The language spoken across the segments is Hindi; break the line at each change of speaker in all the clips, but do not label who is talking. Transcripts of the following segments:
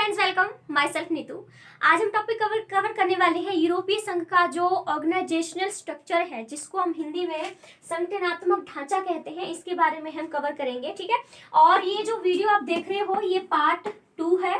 Friends, welcome. My self Neetu. आज हम टॉपिक कवर करने वाले हैं यूरोपीय संघ का जो ऑर्गेनाइजेशनल स्ट्रक्चर है, जिसको हम हिंदी में संगठनात्मक ढांचा कहते हैं। इसके बारे में हम कवर करेंगे, ठीक है। और ये जो वीडियो आप देख रहे हो ये पार्ट 2 है।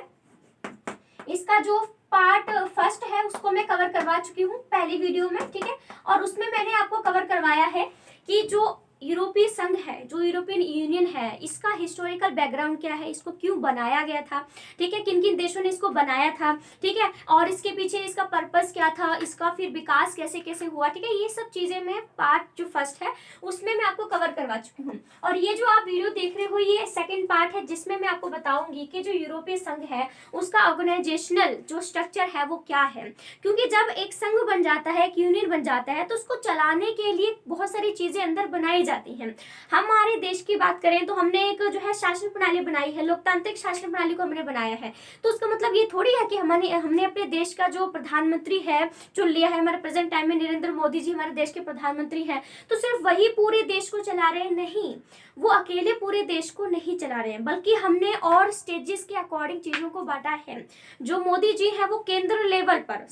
इसका जो पार्ट फर्स्ट है उसको मैं कवर करवा चुकी हूँ पहली वीडियो में, ठीक है। और उसमें मैंने आपको कवर करवाया है कि जो यूरोपीय संघ है, जो यूरोपियन यूनियन है, इसका हिस्टोरिकल बैकग्राउंड क्या है, इसको क्यों बनाया गया था, ठीक है, किन किन देशों ने इसको बनाया था, ठीक है, और इसके पीछे इसका पर्पस क्या था, इसका फिर विकास कैसे कैसे हुआ, ठीक है। ये सब चीजें मैं पार्ट जो फर्स्ट है उसमें मैं आपको कवर करवा चुकी हूँ। और ये जो आप वीडियो देख रहे हो ये सेकेंड पार्ट है, जिसमें मैं आपको बताऊंगी कि जो यूरोपीय संघ है उसका ऑर्गेनाइजेशनल जो स्ट्रक्चर है वो क्या है। क्योंकि जब एक संघ बन जाता है, एक यूनियन बन जाता है, तो उसको चलाने के लिए बहुत सारी चीजें अंदर बनाई जाती हैं। हमारे देश की बात करें तो हमने एक जो है शासन प्रणाली बनाई है, लोकतांत्रिक शासन प्रणाली को हमने बनाया है। तो उसका मतलब ये थोड़ी है कि हमने अपने देश का जो प्रधानमंत्री है चुन लिया है। हमारे प्रेजेंट टाइम में नरेंद्र मोदी जी हमारे देश के प्रधानमंत्री हैं, तो सिर्फ वही पूरे देश को चला रहे हैं, नहीं, वो अकेले पूरे देश को नहीं चला रहे हैं, बल्कि हमने और स्टेजेस के अकॉर्डिंग चीजों को बांटा है। जो मोदी जी है वो केंद्र लेवल पर,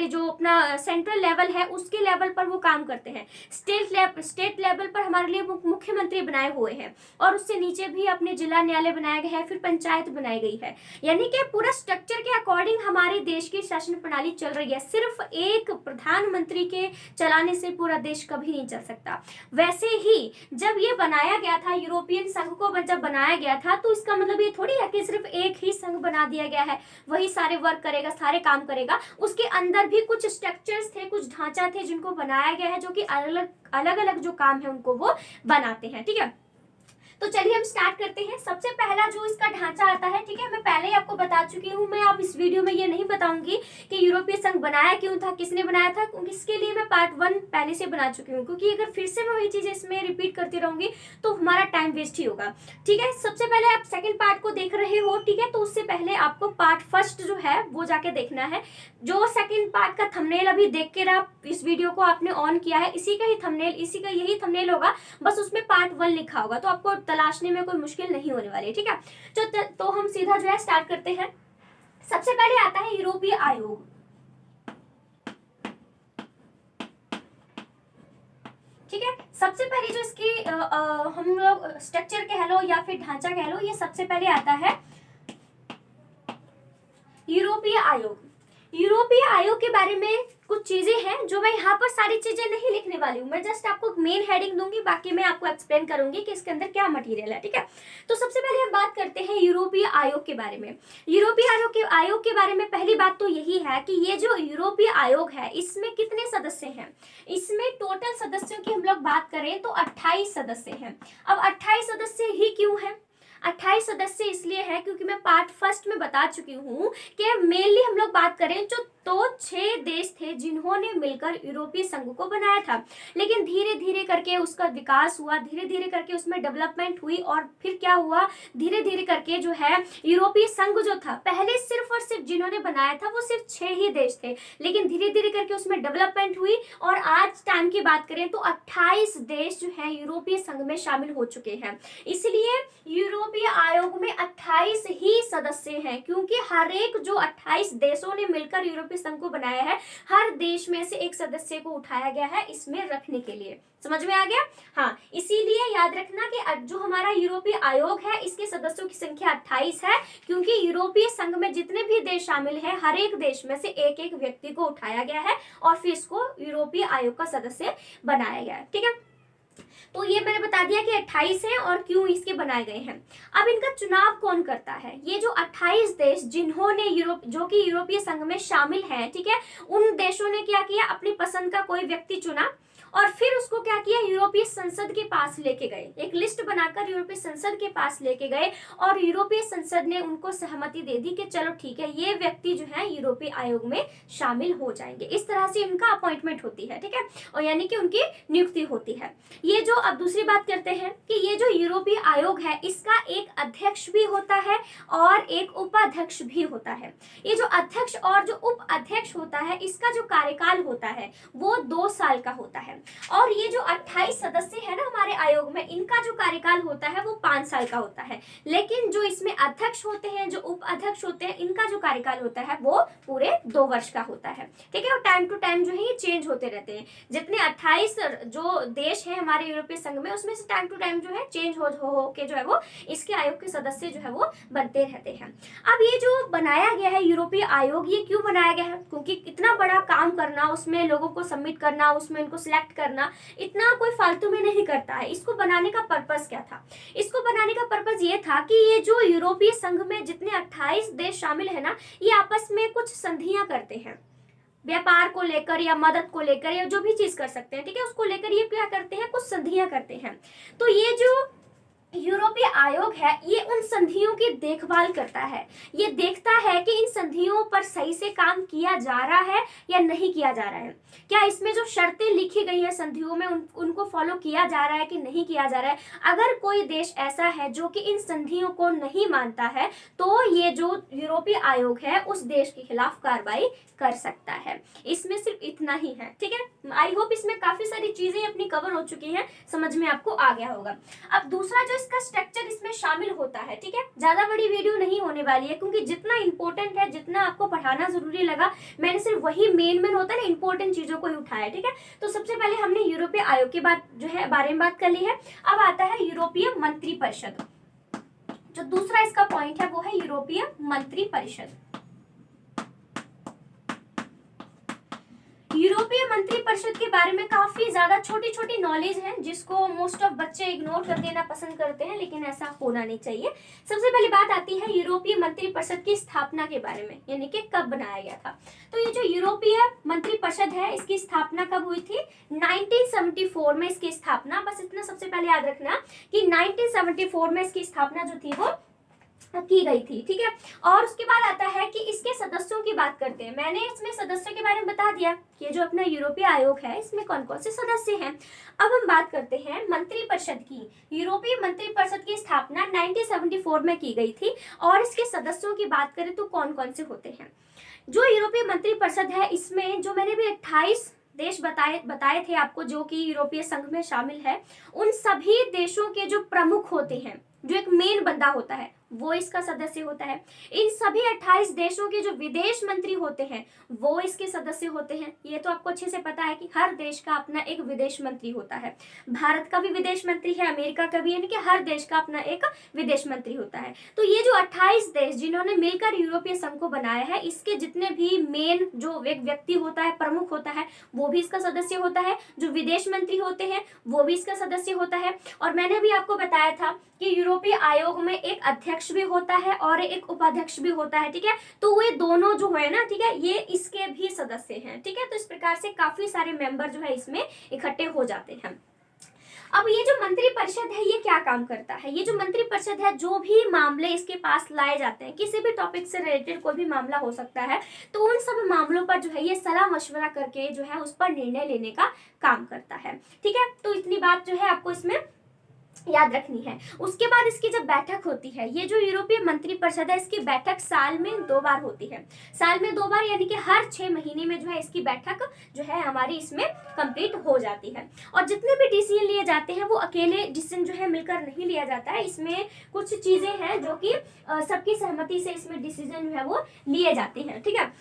जो अपना सेंट्रल लेवल है उसके लेवल पर वो काम करते हैं। स्टेट लेवल पर हमारे लिए मुख्यमंत्री बनाए हुए हैं, और उससे नीचे भी अपने जिला न्यायालय बनाया गया है, फिर पंचायत बनाई गई है। यानी कि पूरा स्ट्रक्चर के अकॉर्डिंग हमारे देश की शासन प्रणाली चल रही है। सिर्फ एक प्रधानमंत्री के चलाने से पूरा देश कभी नहीं चल सकता। वैसे ही जब ये बनाया गया था, यूरोपियन संघ को जब बनाया गया था, तो इसका मतलब ये थोड़ी है कि सिर्फ एक ही संघ बना दिया गया है, वही सारे वर्क करेगा, सारे काम करेगा। उसके अंदर भी कुछ स्ट्रक्चर्स थे, कुछ ढांचा थे जिनको बनाया गया है, जो कि अलग अलग जो काम है उनको वो बनाते हैं, ठीक है। तो चलिए हम स्टार्ट करते हैं। सबसे पहला जो इसका ढांचा आता है, ठीक है, मैं पहले ही आपको बता चुकी हूँ। मैं अब इस वीडियो में ये नहीं बताऊंगी कि यूरोपीय संघ बनाया क्यों था, किसने बनाया था, इसके लिए मैं पार्ट 1 पहले से बना चुकी हूँ। क्योंकि अगर फिर से मैं वही चीजें इसमें रिपीट करती रहूंगी तो हमारा टाइम वेस्ट ही होगा, ठीक है। सबसे पहले आप सेकेंड पार्ट को देख रहे हो, ठीक है, तो उससे पहले आपको पार्ट फर्स्ट जो है वो जाके देखना है। जो सेकेंड पार्ट का थंबनेल अभी देख के इस वीडियो को आपने ऑन किया है, इसी का यही थंबनेल होगा, बस उसमें पार्ट 1 लिखा होगा, तो आपको तलाशने में कोई मुश्किल नहीं होने वाली है, ठीक है। तो हम सीधा जो है स्टार्ट करते हैं। सबसे पहले आता है यूरोपीय आयोग, ठीक है। सबसे पहले जो इसकी हम लोग स्ट्रक्चर कह लो या फिर ढांचा कह लो, ये सबसे पहले आता है यूरोपीय आयोग। यूरोपीय आयोग के बारे में कुछ चीजें हैं जो मैं यहाँ पर सारी चीजें नहीं लिखने वाली हूँ, मैं जस्ट आपको मेन हेडिंग दूंगी, बाकी मैं आपको एक्सप्लेन करूंगी कि इसके अंदर क्या मटेरियल है, ठीक है। तो सबसे पहले हम बात करते हैं यूरोपीय आयोग के बारे में। यूरोपीय आयोग के बारे में पहली बात तो यही है कि ये जो यूरोपीय आयोग है इसमें कितने सदस्य हैं। इसमें टोटल सदस्यों की हम लोग बात करें तो 28 सदस्य हैं। अब 28 सदस्य ही क्यों है? 28 सदस्य इसलिए है क्योंकि मैं पार्ट फर्स्ट में बता चुकी हूँ कि मेनली हम लोग बात करें तो 6 देश थे जिन्होंने मिलकर यूरोपीय संघ को बनाया था। लेकिन धीरे धीरे करके उसका विकास हुआ, धीरे धीरे करके उसमें डेवलपमेंट हुई, और फिर क्या हुआ, धीरे धीरे करके जो है यूरोपीय संघ जो था, पहले सिर्फ और सिर्फ जिन्होंने बनाया था वो सिर्फ 6 ही देश थे, लेकिन धीरे धीरे करके उसमें डेवलपमेंट हुई, और आज टाइम की बात करें तो 28 देश जो है यूरोपीय संघ में शामिल हो चुके हैं। इसलिए यूरोपीय आयोग में 28 ही सदस्य हैं, क्योंकि हर एक जो 28 देशों ने मिलकर यूरोपीय संघ को बनाया है, हर देश में से एक सदस्य को उठाया गया है इसमें रखने के लिए। समझ में आ गया? हाँ, इसीलिए याद रखना कि जो हमारा यूरोपीय आयोग है इसके सदस्यों की संख्या 28 है, क्योंकि यूरोपीय संघ में जितने भी देश शामिल हैं हर एक देश में से एक एक व्यक्ति को उठाया गया है और फिर इसको यूरोपीय आयोग का सदस्य बनाया गया है, ठीक है। तो ये मैंने बता दिया कि 28 है और क्यों इसके बनाए गए हैं। अब इनका चुनाव कौन करता है? ये जो 28 देश जिन्होंने जो कि यूरोपीय संघ में शामिल हैं, ठीक है, उन देशों ने क्या किया, अपनी पसंद का कोई व्यक्ति चुना और फिर उसको क्या किया, यूरोपीय संसद के पास लेके गए, एक लिस्ट बनाकर यूरोपीय संसद के पास लेके गए, और यूरोपीय संसद ने उनको सहमति दे दी कि चलो ठीक है, ये व्यक्ति जो है यूरोपीय आयोग में शामिल हो जाएंगे। इस तरह से उनका अपॉइंटमेंट होती है, ठीक है, और यानी कि उनकी नियुक्ति होती है। ये जो अब दूसरी बात करते हैं कि ये जो यूरोपीय आयोग है इसका एक अध्यक्ष भी होता है और एक उपाध्यक्ष भी होता है। ये जो अध्यक्ष और जो उप अध्यक्ष होता है इसका जो कार्यकाल होता है वो 2 साल का होता है। और ये जो 28 सदस्य है ना हमारे आयोग में, इनका जो कार्यकाल होता है वो 5 साल का होता है। लेकिन जो इसमें अध्यक्ष होते हैं, जो उप अध्यक्ष होते हैं, इनका जो कार्यकाल होता है वो पूरे 2 वर्ष का होता है। ठीक है, और टाइम टू टाइम जो है ये चेंज होते रहते हैं। जितने 28 जो देश है हमारे यूरोपीय संघ में, उसमें से टाइम टू टाइम जो है चेंज हो के जो है वो इसके आयोग के सदस्य जो है वो बनते रहते हैं। अब ये जो बनाया गया है यूरोपीय आयोग, ये क्यों बनाया गया है? क्योंकि इतना बड़ा काम करना, उसमें लोगों को सबमिट करना, उसमें इनको सिलेक्ट करना, इतना कोई फालतू में नहीं करता है। इसको बनाने का पर्पस क्या था? इसको बनाने का पर्पस ये था कि ये जो यूरोपीय संघ में जितने 28 देश शामिल है ना, ये आपस में कुछ संधियां करते हैं, व्यापार को लेकर या मदद को लेकर या जो भी चीज कर सकते हैं, ठीक है, उसको लेकर ये क्या करते हैं, कुछ संधियां करते हैं। तो ये जो यूरोपीय आयोग है ये उन संधियों की देखभाल करता है। ये देखता है कि इन संधियों पर सही से काम किया जा रहा है या नहीं किया जा रहा है, क्या इसमें जो शर्तें लिखी गई है संधियों में उनको फॉलो किया जा रहा है कि नहीं किया जा रहा है। अगर कोई देश ऐसा है जो कि इन संधियों को नहीं मानता है, तो ये जो यूरोपीय आयोग है उस देश के खिलाफ कार्रवाई कर सकता है। इसमें सिर्फ इतना ही है। ठीक है, आई होप इसमें काफी सारी चीजें अपनी कवर हो चुकी हैं, समझ में आपको आ गया होगा। अब दूसरा जो इसका स्ट्रक्चर इसमें शामिल होता है, ठीक है, ज्यादा बड़ी वीडियो नहीं होने वाली है, क्योंकि जितना इंपॉर्टेंट है, जितना आपको पढ़ाना जरूरी लगा, मैंने सिर्फ वही मेन होता है ना इंपॉर्टेंट चीजों को ही उठाया। ठीक है, तो सबसे पहले हमने यूरोपीय आयोग के बारे में बात कर ली है। अब आता है यूरोपीय मंत्रिपरिषद। जो दूसरा इसका पॉइंट है वो है यूरोपीय मंत्रिपरिषद। यूरोपीय मंत्रिपरिषद के बारे में काफी ज्यादा छोटी छोटी नॉलेज है, जिसको मोस्ट ऑफ बच्चे इग्नोर कर देना पसंद करते हैं, लेकिन ऐसा होना नहीं चाहिए। सबसे पहली बात आती है यूरोपीय मंत्रिपरिषद की स्थापना के बारे में, यानी कि कब बनाया गया था। तो ये जो यूरोपीय मंत्रिपरिषद है इसकी स्थापना कब हुई थी? 1974 में इसकी स्थापना। बस इतना सबसे पहले याद रखना कि 1974 में इसकी स्थापना जो थी वो की गई थी। ठीक है, और उसके बाद आता है कि इसके सदस्यों की बात करते हैं। मैंने इसमें सदस्यों के बारे में बता दिया कि ये जो अपना यूरोपीय आयोग है इसमें कौन कौन से सदस्य हैं। अब हम बात करते हैं मंत्रिपरिषद की। यूरोपीय मंत्रिपरिषद की स्थापना 1974 में की गई थी, और इसके सदस्यों की बात करें तो कौन कौन से होते हैं। जो यूरोपीय मंत्रिपरिषद है इसमें जो मैंने भी 28 देश बताए थे आपको जो कि यूरोपीय संघ में शामिल है, उन सभी देशों के जो प्रमुख होते हैं, जो एक मेन बंदा होता है, वो इसका सदस्य होता है। इन सभी 28 देशों के जो विदेश मंत्री होते हैं वो इसके सदस्य होते हैं। ये तो आपको अच्छे से पता है कि हर देश का अपना एक विदेश मंत्री होता है। भारत का भी विदेश मंत्री है, अमेरिका का भी, यानी कि हर देश का अपना एक विदेश मंत्री होता है। तो ये जो 28 देश जिन्होंने मिलकर यूरोपीय संघ को बनाया है, इसके जितने भी मेन जो एक व्यक्ति होता है, प्रमुख होता है, वो भी इसका सदस्य होता है। जो विदेश मंत्री होते हैं वो भी इसका सदस्य होता है। और मैंने भी आपको बताया था कि यूरोपीय आयोग में एक अध्यक्ष भी होता है और एक उपाध्यक्ष भी होता है। ठीक है, तो वे दोनों जो है ना, ठीक है, ये इसके भी सदस्य हैं। ठीक है, तो इस प्रकार से काफी सारे मेंबर जो है इसमें इकट्ठे हो जाते हैं। अब ये जो मंत्रिपरिषद है ये क्या काम करता है? ये जो मंत्रिपरिषद है, जो भी मामले इसके पास लाए जाते हैं, किसी भी टॉपिक से रिलेटेड कोई भी मामला हो सकता है, तो उन सब मामलों पर जो है ये सलाह मशवरा करके जो है उस पर निर्णय लेने का काम करता है। ठीक है, तो इतनी बात जो है आपको इसमें याद रखनी है। उसके बाद इसकी जब बैठक होती है, ये जो यूरोपीय मंत्रिपरिषद है इसकी बैठक साल में 2 बार होती है। साल में 2 बार यानी कि हर 6 महीने में जो है इसकी बैठक जो है हमारी इसमें कंप्लीट हो जाती है। और जितने भी डिसीजन लिए जाते हैं वो अकेले डिसीजन जो है मिलकर नहीं लिया जाता है। इसमें कुछ चीजें हैं जो कि सबकी सहमति से इसमें डिसीजन जो है वो लिए जाते हैं। ठीक है,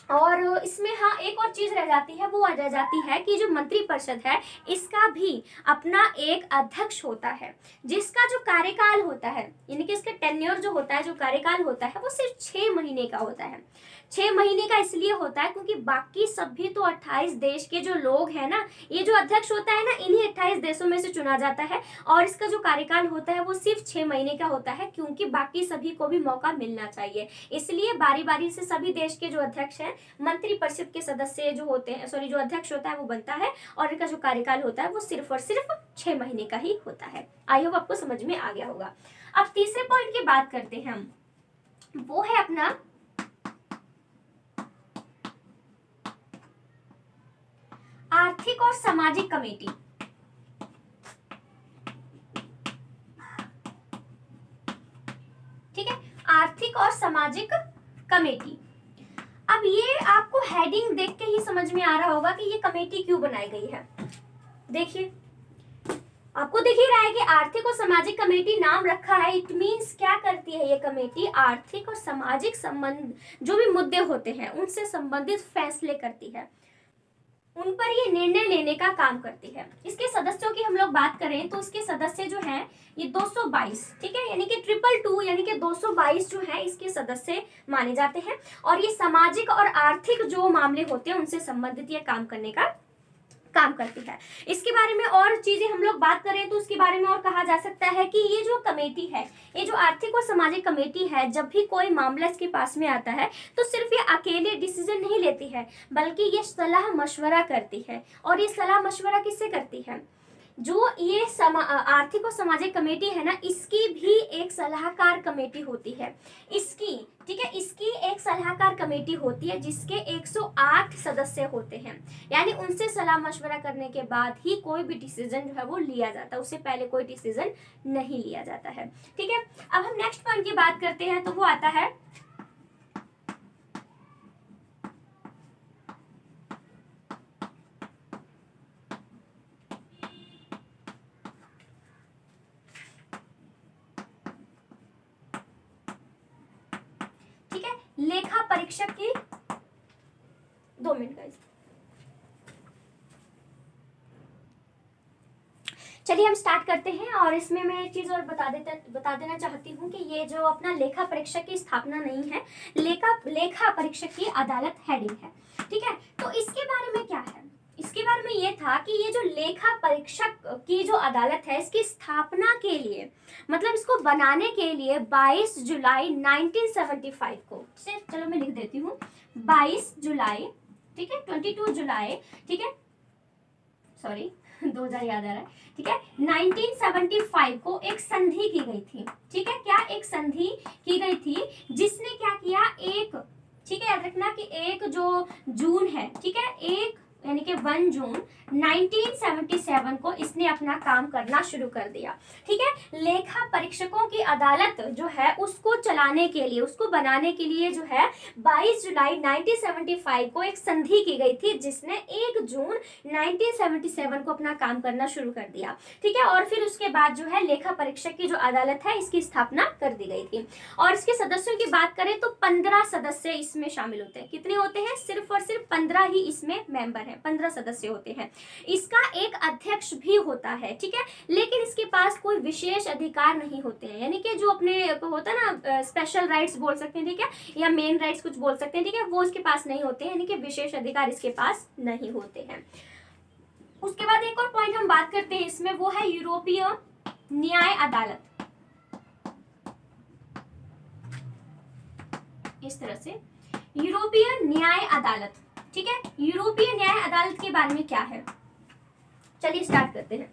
और इसमें हाँ एक और चीज रह जाती है, वो रह जाती है कि जो मंत्रिपरिषद है इसका भी अपना एक अध्यक्ष होता है, जिसका जो कार्यकाल होता है, यानी कि इसका टेन्योर जो होता है, जो कार्यकाल होता है, वो सिर्फ 6 महीने का होता है। 6 महीने का इसलिए होता है क्योंकि बाकी सभी तो 28 देश के जो लोग हैं ना, ये जो अध्यक्ष होता है ना, इन्हीं 28 देशों में से चुना जाता है, और इसका जो कार्यकाल होता है वो सिर्फ 6 महीने का होता है, क्योंकि बाकी सभी को भी मौका मिलना चाहिए। इसलिए बारी बारी से सभी देश के जो अध्यक्ष हैं, मंत्रिपरिषद के सदस्य जो होते हैं, जो अध्यक्ष होता है वो बनता है, और इनका जो कार्यकाल होता है वो सिर्फ और सिर्फ 6 महीने का ही होता है। आई होप आपको समझ में आ गया होगा। अब तीसरे पॉइंट की बात करते हैं हम, वो है अपना आर्थिक और सामाजिक कमेटी। ठीक है, आर्थिक और सामाजिक कमेटी। अब ये आपको हेडिंग देख के ही समझ में आ रहा होगा कि ये कमेटी क्यों बनाई गई है। देखिए, आपको दिख ही रहा है कि आर्थिक और सामाजिक कमेटी नाम रखा है। इट मीन्स क्या करती है ये कमेटी? आर्थिक और सामाजिक संबंध जो भी मुद्दे होते हैं उनसे संबंधित फैसले करती है, उन पर ये निर्णय लेने का काम करती है। इसके सदस्यों की हम लोग बात करें तो इसके सदस्य जो हैं ये 222, ठीक है, यानी कि 222 यानी कि 222 जो है इसके सदस्य माने जाते हैं। और ये सामाजिक और आर्थिक जो मामले होते हैं उनसे संबंधित ये काम करने का काम करती है। इसके बारे में और चीजें हम लोग बात करें तो उसके बारे में और कहा जा सकता है कि ये जो कमेटी है, ये जो आर्थिक और सामाजिक कमेटी है, जब भी कोई मामला इसके पास में आता है तो सिर्फ ये अकेले डिसीजन नहीं लेती है, बल्कि ये सलाह मशवरा करती है। और ये सलाह मशवरा किससे करती है? जो ये आर्थिक और सामाजिक कमेटी है ना, इसकी भी एक सलाहकार कमेटी होती है इसकी, ठीक है, इसकी एक सलाहकार कमेटी होती है जिसके 108 सदस्य होते हैं। यानी उनसे सलाह मशवरा करने के बाद ही कोई भी डिसीजन जो है वो लिया जाता है, उससे पहले कोई डिसीजन नहीं लिया जाता है। ठीक है, अब हम नेक्स्ट पॉइंट की बात करते हैं तो वो आता है लेखा परीक्षक की। 2 मिनट गाइस, चलिए हम स्टार्ट करते हैं। और इसमें मैं एक चीज और बता देना चाहती हूँ कि ये जो अपना लेखा परीक्षक की स्थापना नहीं है, लेखा परीक्षक की अदालत हेडिंग है। ठीक है, तो इसके बारे में क्या है? इसके बारे में ये था कि ये जो लेखा परीक्षक की जो अदालत है इसकी स्थापना के लिए, मतलब इसको बनाने के लिए 22 जुलाई 1975 को, चलो मैं लिख देती हूँ 22 जुलाई, ठीक है, 22 जुलाई, ठीक है, सॉरी 2000 याद आ रहा है, ठीक है, 1975 को एक संधि की गई थी। ठीक है, क्या एक संधि की गई थी जिसने क्या किया, एक, ठीक है, याद रखना कि एक जो जून है, ठीक है, एक यानी कि 1 जून 1977 को इसने अपना काम करना शुरू कर दिया। ठीक है, लेखा परीक्षकों की अदालत जो है उसको चलाने के लिए, उसको बनाने के लिए जो है 22 जुलाई 1975 को एक संधि की गई थी जिसने 1 जून 1977 को अपना काम करना शुरू कर दिया। ठीक है, और फिर उसके बाद जो है लेखा परीक्षक की जो अदालत है इसकी स्थापना कर दी गई थी। और इसके सदस्यों की बात करें तो 15 सदस्य इसमें शामिल होते हैं। कितने होते हैं? सिर्फ और सिर्फ 15 ही इसमें मेंबर हैं, 15 सदस्य होते हैं। इसका एक अध्यक्ष भी होता है। ठीक है, लेकिन इसके पास कोई विशेष अधिकार नहीं होते हैं, यानी कि जो अपने होता है ना स्पेशल राइट्स बोल सकते हैं, ठीक है, या मेन राइट्स कुछ बोल सकते हैं, ठीक है, वो इसके पास नहीं होते हैं, यानी कि विशेष अधिकार इसके पास नहीं होते हैं। उसके बाद एक और पॉइंट हम बात करते हैं इसमें, वो है यूरोपीय न्याय अदालत। इस तरह से यूरोपीय न्याय अदालत, ठीक है, यूरोपीय न्याय अदालत के बारे में क्या है, चलिए स्टार्ट करते हैं।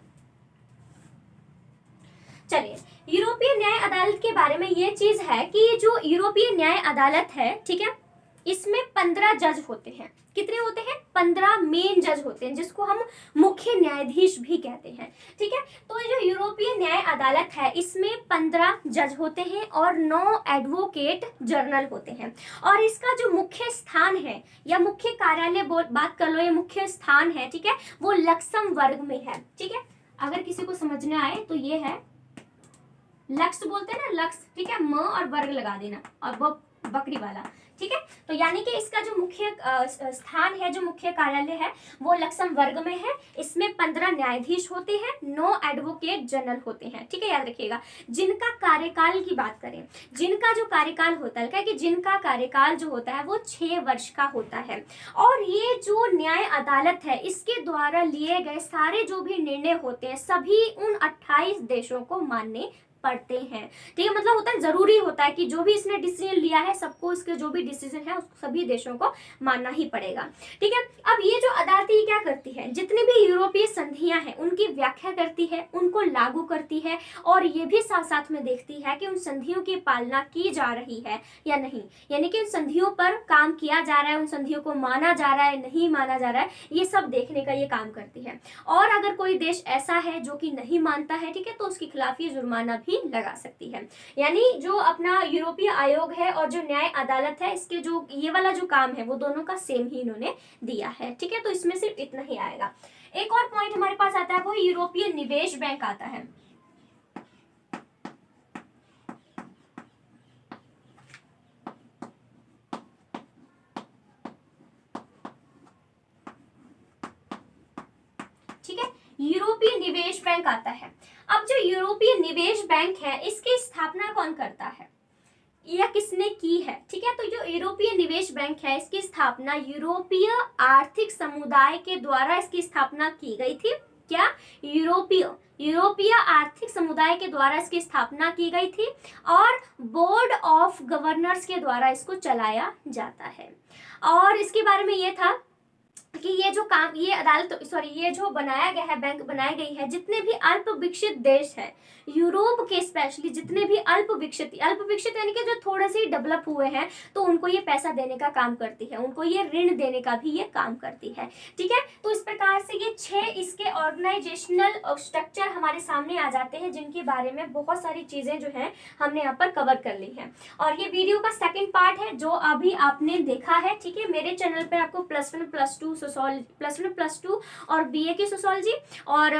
चलिए, यूरोपीय न्याय अदालत के बारे में ये चीज है कि जो यूरोपीय न्याय अदालत है, ठीक है, इसमें 15 जज होते हैं। कितने होते हैं? 15 मेन जज होते हैं, जिसको हम मुख्य न्यायाधीश भी कहते हैं। ठीक है, तो जो यूरोपीय न्याय अदालत है इसमें 15 जज होते हैं और 9 एडवोकेट जनरल होते हैं। और इसका जो मुख्य स्थान है या मुख्य कार्यालय बात कर लो, ये मुख्य स्थान है, ठीक है, वो लक्समबर्ग में है। ठीक है, अगर किसी को समझने आए तो ये है लक्स, बोलते हैं ना लक्स, ठीक है, म और वर्ग लगा देना और वो बकरी वाला। ठीक है, तो यानी कि इसका जो मुख्य स्थान है, जो मुख्य कार्यालय है वो लक्समबर्ग में है। इसमें 15 न्यायाधीश होते हैं, 9 एडवोकेट जनरल होते हैं। ठीक है, याद रखिएगा। जिनका कार्यकाल की बात करें, जिनका जो कार्यकाल होता है, क्या कि जिनका कार्यकाल जो होता है वो 6 वर्ष का होता है। और ये जो न्याय अदालत है इसके द्वारा लिए गए सारे जो भी निर्णय होते हैं सभी उन 28 देशों को मानने पड़ते हैं। ठीक है, मतलब होता है, जरूरी होता है कि जो भी इसने डिसीजन लिया है सबको इसके जो भी डिसीजन है उसको सभी देशों को मानना ही पड़ेगा। ठीक है, अब ये जो अदालत क्या करती है, जितनी भी यूरोपीय संधियां हैं उनकी व्याख्या करती है, उनको लागू करती है और ये भी साथ साथ में देखती है कि उन संधियों की पालना की जा रही है या नहीं, यानी कि उन संधियों पर काम किया जा रहा है, उन संधियों को माना जा रहा है, नहीं माना जा रहा है, ये सब देखने का ये काम करती है। और अगर कोई देश ऐसा है जो कि नहीं मानता है, ठीक है, तो उसके खिलाफ ये जुर्माना भी लगा सकती है। यानी जो अपना यूरोपीय आयोग है और जो न्याय अदालत है, इसके जो ये वाला जो काम है वो दोनों का सेम ही इन्होंने दिया है। ठीक है, तो इसमें सिर्फ इतना ही आएगा। एक और पॉइंट हमारे पास आता है, वो यूरोपीय निवेश बैंक आता है। ठीक है, यूरोपीय निवेश बैंक आता है। अब जो यूरोपीय निवेश बैंक है, इसकी स्थापना कौन करता है या किसने की है? ठीक है, तो जो यूरोपीय निवेश बैंक है, इसकी स्थापना यूरोपीय आर्थिक समुदाय के द्वारा इसकी स्थापना की गई थी। क्या? यूरोपीय आर्थिक समुदाय के द्वारा इसकी स्थापना की गई थी और बोर्ड ऑफ गवर्नर्स के द्वारा इसको चलाया जाता है। और इसके बारे में ये था कि ये जो काम, ये अदालत, सॉरी, ये जो बनाया गया है, बैंक बनाई गई है, जितने भी अल्प विकसित देश है यूरोप के, स्पेशली जितने भी अल्प विकसित यानी कि जो थोड़े से डेवलप हुए हैं, तो उनको ये पैसा देने का काम करती है, उनको ये ऋण देने का भी ये काम करती है। ठीक है, तो इस प्रकार से ये 6 इसके ऑर्गेनाइजेशनल स्ट्रक्चर हमारे सामने आ जाते हैं, जिनके बारे में बहुत सारी चीजें जो है हमने यहाँ पर कवर कर ली है। और ये वीडियो का सेकेंड पार्ट है जो अभी आपने देखा है। ठीक है, मेरे चैनल पर आपको +1 +2 सोशोलॉजी, +1 +2 और BA की सोशोलॉजी और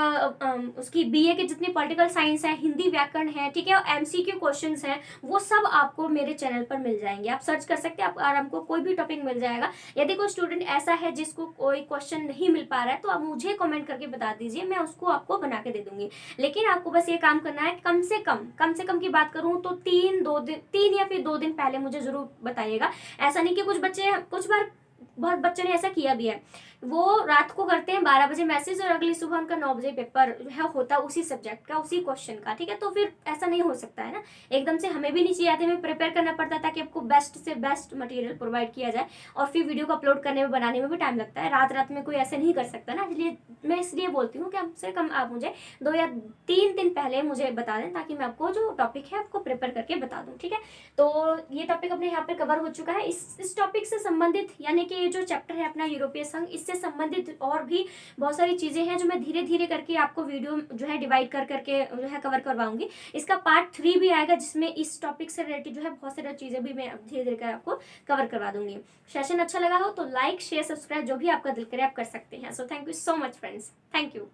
उसकी BA के जितनी पॉलिटिकल साइंस है, हिंदी व्याकरण है, ठीक है, और MCQ क्वेश्चंस हैं, वो सब आपको मेरे चैनल पर मिल जाएंगे। आप सर्च कर सकते हैं, और हमको कोई भी टॉपिक मिल जाएगा। यदि कोई स्टूडेंट ऐसा है जिसको कोई क्वेश्चन नहीं मिल पा रहा है, तो आप मुझे कमेंट करके बता दीजिए, मैं उसको आपको बना के दे दूंगी। लेकिन आपको बस ये काम करना है, कम से कम की बात करूँ तो 3 या फिर 2 दिन पहले मुझे जरूर बताइएगा। ऐसा नहीं कि कुछ बार बहुत बच्चों ने ऐसा किया भी है, वो रात को करते हैं 12 बजे मैसेज और अगली सुबह उनका 9 बजे पेपर है होता है उसी सब्जेक्ट का, उसी क्वेश्चन का। ठीक है, तो फिर ऐसा नहीं हो सकता है ना, एकदम से हमें भी नहीं चाहिए आते, हमें प्रिपेयर करना पड़ता है ताकि आपको बेस्ट से बेस्ट मटेरियल प्रोवाइड किया जाए। और फिर वीडियो को अपलोड करने में, बनाने में भी टाइम लगता है, रात में कोई ऐसे नहीं कर सकता ना। इसलिए बोलती हूँ कि कम से कम आप मुझे 2 या 3 दिन पहले मुझे बता दें, ताकि मैं आपको जो टॉपिक है आपको प्रिपेयर करके बता दूँ। ठीक है, तो ये टॉपिक अपने यहाँ पे कवर हो चुका है। इस टॉपिक से संबंधित, यानी कि जो चैप्टर है अपना यूरोपीय संघ, इससे संबंधित और भी बहुत सारी चीजें हैं जो मैं धीरे धीरे करके आपको वीडियो जो है डिवाइड करके जो है कवर करवाऊंगी। इसका पार्ट 3 भी आएगा, जिसमें इस टॉपिक से रिलेटेड जो है बहुत सारी चीजें भी मैं धीरे धीरे कर आपको कवर करवा दूंगी। सेशन अच्छा लगा हो तो लाइक, शेयर, सब्सक्राइब जो भी आपका दिल करे आप कर सकते हैं। So thank you so much friends, thank you.